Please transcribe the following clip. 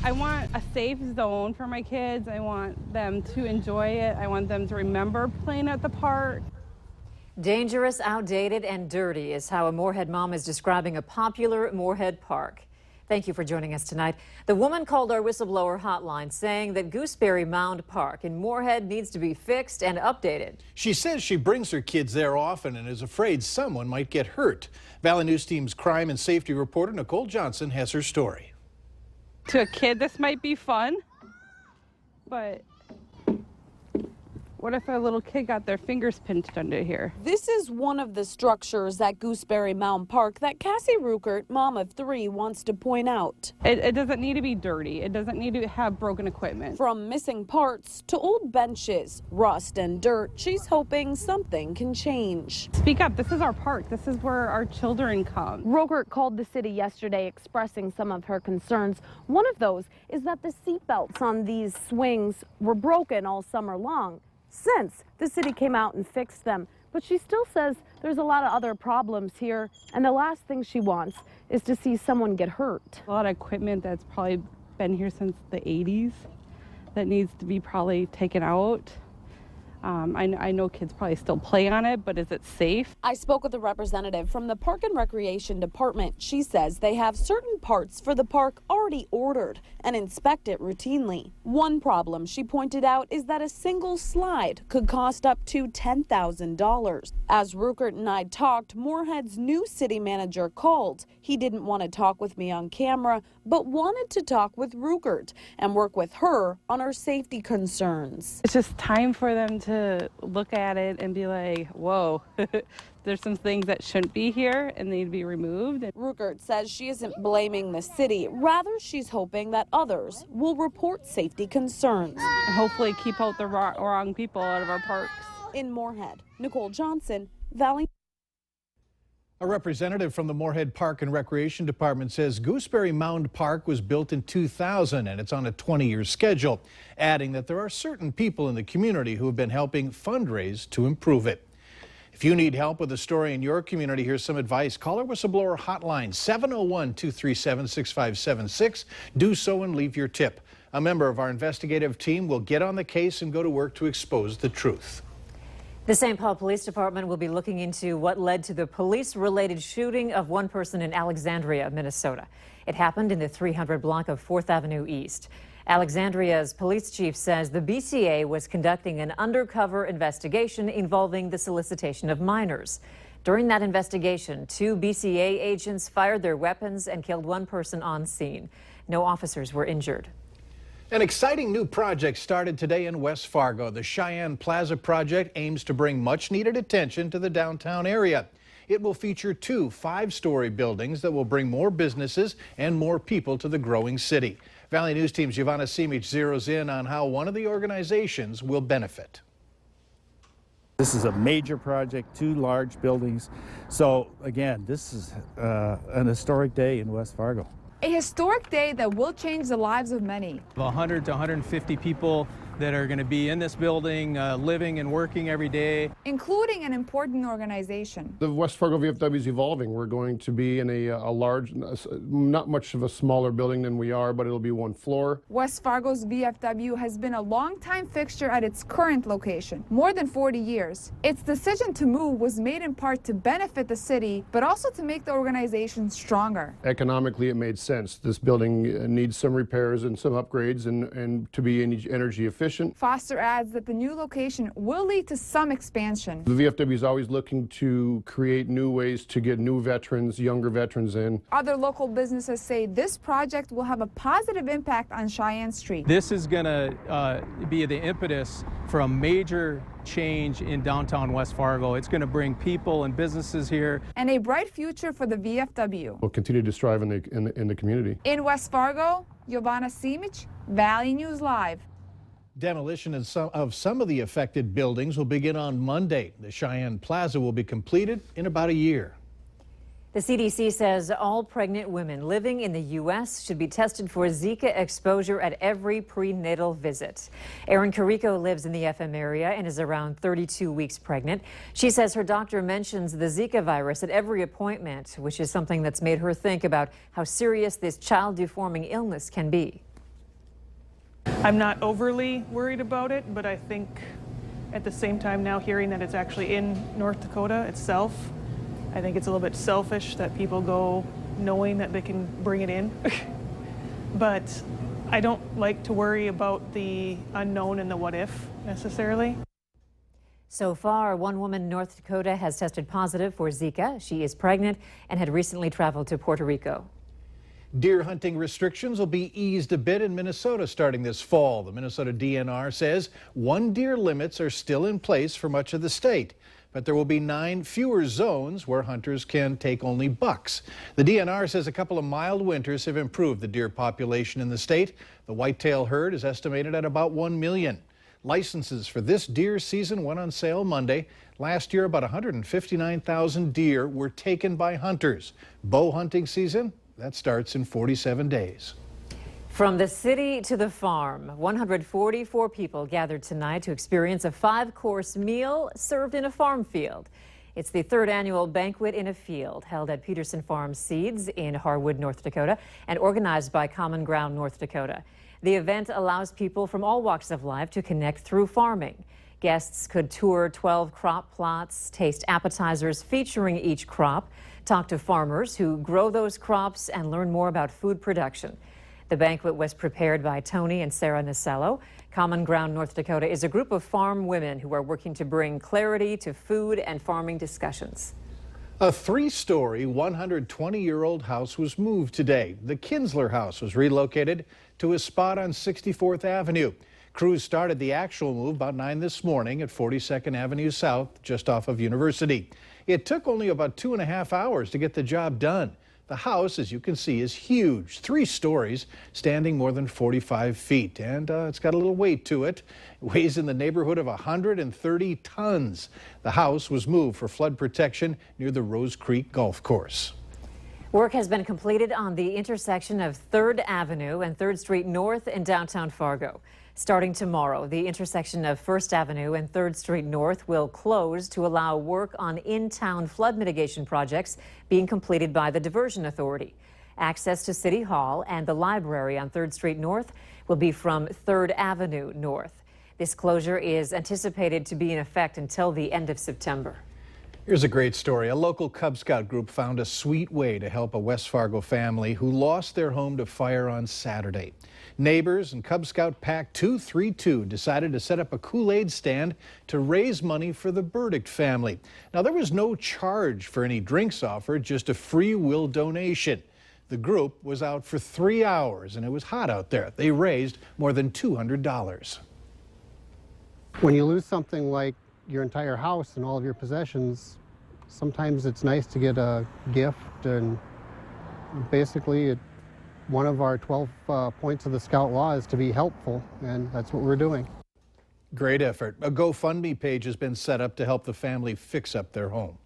I want a safe zone for my kids. I want them to enjoy it. I want them to remember playing at the park. Dangerous, outdated, and dirty is how a Moorhead mom is describing a popular Moorhead park. Thank you for joining us tonight. The woman called our whistleblower hotline saying that Gooseberry Mound Park in Moorhead needs to be fixed and updated. She says she brings her kids there often and is afraid someone might get hurt. Valley News Team's crime and safety reporter Nicole Johnson has her story. To a kid, this might be fun, but what if a little kid got their fingers pinched under here? This is one of the structures at Gooseberry Mound Park that Cassie Ruckert, mom of 3, wants to point out. It doesn't need to be dirty. It doesn't need to have broken equipment. From missing parts to old benches, rust and dirt, she's hoping something can change. Speak up. This is our park. This is where our children come. Ruckert called the city yesterday expressing some of her concerns. One of those is that the seat belts on these swings were broken all summer long, since the city came out and fixed them. But she still says there's a lot of other problems here, and the last thing she wants is to see someone get hurt. A lot of equipment that's probably been here since the 80s that needs to be probably taken out. I know kids probably still play on it, but is it safe? I spoke with a representative from the Park and Recreation Department. She says they have certain parts for the park already ordered and inspect it routinely. One problem she pointed out is that a single slide could cost up to $10,000. As Ruckert and I talked, Moorhead's new city manager called. He didn't want to talk with me on camera, but wanted to talk with Ruckert and work with her on her safety concerns. It's just time for them to look at it and be like, whoa, there's some things that shouldn't be here and need to be removed. Ruckert says she isn't blaming the city. Rather, she's hoping that others will report safety concerns. And hopefully keep out the wrong people out of our parks. In Moorhead, Nicole Johnson, Valley. A representative from the Moorhead Park and Recreation Department says Gooseberry Mound Park was built in 2000 and it's on a 20-year schedule, adding that there are certain people in the community who have been helping fundraise to improve it. If you need help with a story in your community, here's some advice. Call our whistleblower hotline, 701-237-6576. Do so and leave your tip. A member of our investigative team will get on the case and go to work to expose the truth. The St. Paul Police Department will be looking into what led to the police-related shooting of one person in Alexandria, Minnesota. It happened in the 300 block of 4th Avenue East. Alexandria's police chief says the BCA was conducting an undercover investigation involving the solicitation of minors. During that investigation, 2 BCA agents fired their weapons and killed one person on scene. No officers were injured. An exciting new project started today in West Fargo. The Cheyenne Plaza project aims to bring much-needed attention to the downtown area. It will feature 2 5-story buildings that will bring more businesses and more people to the growing city. Valley News Team's Giovanna Simic zeroes in on how one of the organizations will benefit. This is a major project, 2 large buildings. So again, this is an historic day in West Fargo. A historic day that will change the lives of many. 100 to 150 people that are going to be in this building, living and working every day. Including an important organization. The West Fargo VFW is evolving. We're going to be in a large, not much of a smaller building than we are, but it'll be 1 floor. West Fargo's VFW has been a long-time fixture at its current location, more than 40 years. Its decision to move was made in part to benefit the city, but also to make the organization stronger. Economically, it made sense. This building needs some repairs and some upgrades and to be energy efficient. Foster adds that the new location will lead to some expansion. The VFW is always looking to create new ways to get new veterans, younger veterans in. Other local businesses say this project will have a positive impact on Cheyenne Street. This is going to be the impetus for a major change in downtown West Fargo. It's going to bring people and businesses here. And a bright future for the VFW. We'll continue to strive in the community. In West Fargo, Giovanna Simic, Valley News Live. Demolition of some of the affected buildings will begin on Monday. The Cheyenne Plaza will be completed in about a year. The CDC says all pregnant women living in the U.S. should be tested for Zika exposure at every prenatal visit. Erin Carrico lives in the FM area and is around 32 weeks pregnant. She says her doctor mentions the Zika virus at every appointment, which is something that's made her think about how serious this child-deforming illness can be. I'm not overly worried about it, but I think at the same time now hearing that it's actually in North Dakota itself, I think it's a little bit selfish that people go knowing that they can bring it in. But I don't like to worry about the unknown and the what if necessarily. So far, one woman in North Dakota has tested positive for Zika. She is pregnant and had recently traveled to Puerto Rico. Deer hunting restrictions will be eased a bit in Minnesota starting this fall. The Minnesota DNR says 1 deer limits are still in place for much of the state, but there will be 9 fewer zones where hunters can take only bucks. The DNR says a couple of mild winters have improved the deer population in the state. The whitetail herd is estimated at about 1 million. Licenses for this deer season went on sale Monday. Last year, about 159,000 deer were taken by hunters. Bow hunting season, that starts in 47 days. From the city to the farm, 144 people gathered tonight to experience a 5-course meal served in a farm field. It's the 3rd annual Banquet in a Field held at Peterson Farm Seeds in Harwood, North Dakota, and organized by Common Ground North Dakota. The event allows people from all walks of life to connect through farming. Guests could tour 12 crop plots, taste appetizers featuring each crop, talk to farmers who grow those crops, and learn more about food production. The banquet was prepared by Tony and Sarah Nasello. Common Ground North Dakota is a group of farm women who are working to bring clarity to food and farming discussions. A 3-story, 120-year-old house was moved today. The Kinsler house was relocated to a spot on 64th Avenue. Crews started the actual move about 9 this morning at 42nd Avenue South, just off of University. It took only about 2.5 hours to get the job done. The house, as you can see, is huge, 3 stories, standing more than 45 feet, and it's got a little weight to it. It weighs in the neighborhood of 130 tons. The house was moved for flood protection near the Rose Creek Golf Course. Work has been completed on the intersection of 3rd Avenue and 3rd Street North in downtown Fargo. Starting tomorrow, the intersection of 1st Avenue and 3rd Street North will close to allow work on in-town flood mitigation projects being completed by the Diversion Authority. Access to City Hall and the library on 3rd Street North will be from 3rd Avenue North. This closure is anticipated to be in effect until the end of September. Here's a great story. A local Cub Scout group found a sweet way to help a West Fargo family who lost their home to fire on Saturday. Neighbors and Cub Scout Pack 232 decided to set up a Kool-Aid stand to raise money for the Burdick family. Now, there was no charge for any drinks offered, just a free will donation. The group was out for 3 hours and it was hot out there. They raised more than $200. When you lose something like your entire house and all of your possessions, sometimes it's nice to get a gift, and basically one of our 12 points of the Scout Law is to be helpful, and that's what we're doing. Great effort. A GoFundMe page has been set up to help the family fix up their home.